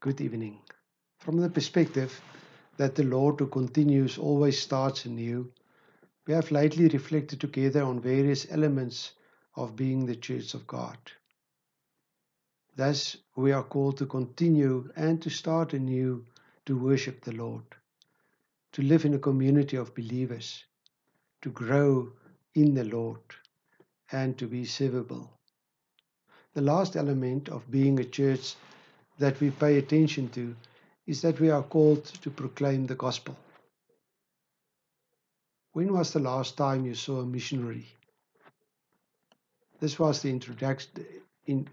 Good evening. From the perspective that the Lord who continues always starts anew, we have lately reflected together on various elements of being the Church of God. Thus, we are called to continue and to start anew to worship the Lord, to live in a community of believers, to grow in the Lord, and to be servable. The last element of being a church that we pay attention to is that we are called to proclaim the gospel. When was the last time you saw a missionary? This was the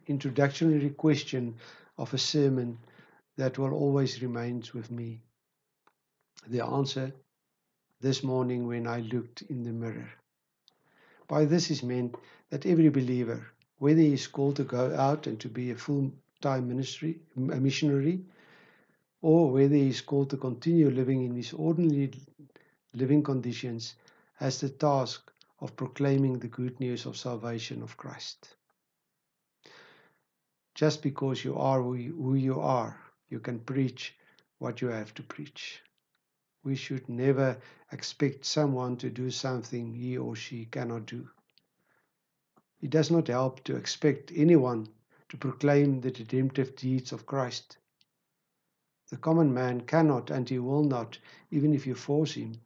introductory question of a sermon that will always remain with me. The answer this morning when I looked in the mirror. By this is meant that every believer, whether he is called to go out and to be a full-time missionary, or whether he is called to continue living in his ordinary living conditions, has the task of proclaiming the good news of salvation of Christ. Just because you are who you are, you can preach what you have to preach. We should never expect someone to do something he or she cannot do. It does not help to expect anyone to proclaim the redemptive deeds of Christ. The common man cannot and he will not, even if you force him.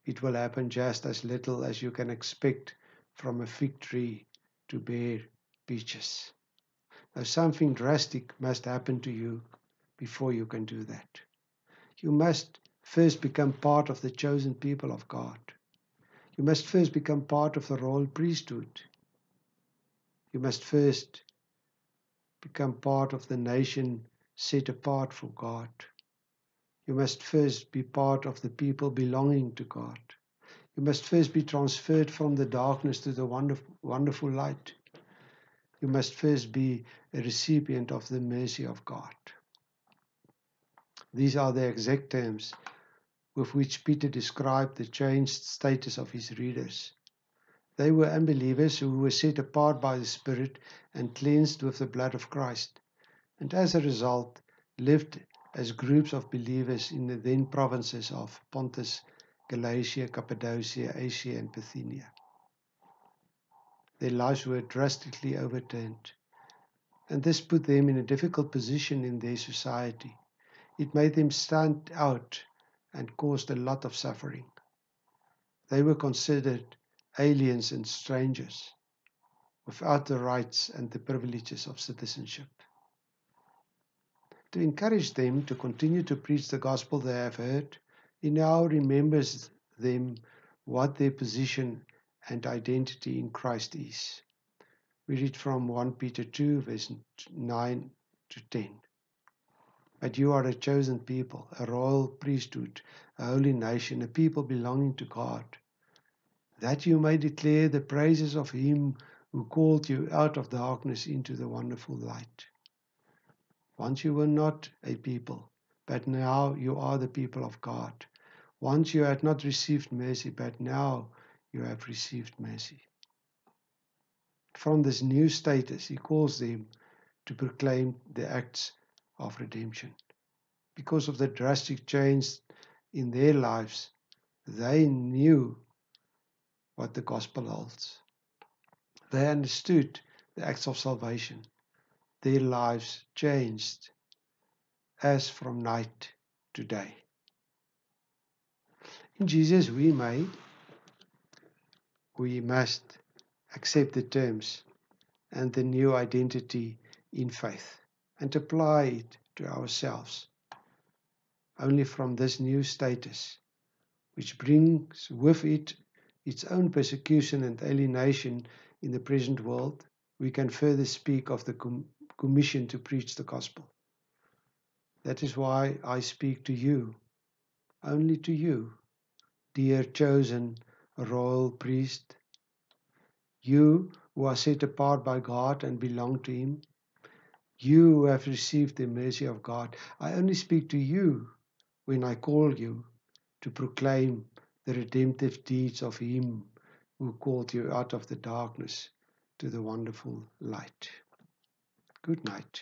It will happen just as little as you can expect from a fig tree to bear peaches. Now something drastic must happen to you before you can do that. You must first become part of the chosen people of God. You must first become part of the royal priesthood. You must first become part of the nation set apart for God. You must first be part of the people belonging to God. You must first be transferred from the darkness to the wonderful light. You must first be a recipient of the mercy of God. These are the exact terms with which Peter described the changed status of his readers. They were unbelievers who were set apart by the Spirit and cleansed with the blood of Christ, and as a result lived as groups of believers in the then provinces of Pontus, Galatia, Cappadocia, Asia, and Bithynia. Their lives were drastically overturned, and this put them in a difficult position in their society. It made them stand out and caused a lot of suffering. They were considered aliens and strangers, without the rights and the privileges of citizenship. To encourage them to continue to preach the gospel they have heard, he now remembers them what their position and identity in Christ is. We read from 1 Peter 2, verse 9 to 10. But you are a chosen people, a royal priesthood, a holy nation, a people belonging to God, that you may declare the praises of him who called you out of darkness into the wonderful light. Once you were not a people, but now you are the people of God. Once you had not received mercy, but now you have received mercy. From this new status, he calls them to proclaim the acts of redemption. Because of the drastic change in their lives, they knew what the gospel holds. They understood the acts of salvation. Their lives changed as from night to day. In Jesus we must accept the terms and the new identity in faith and apply it to ourselves. Only from this new status, which brings with it its own persecution and alienation in the present world, we can further speak of the commission to preach the gospel. That is why I speak to you, only to you, dear chosen royal priest, you who are set apart by God and belong to him, you who have received the mercy of God. I only speak to you when I call you to proclaim the redemptive deeds of him who called you out of the darkness to the wonderful light. Good night.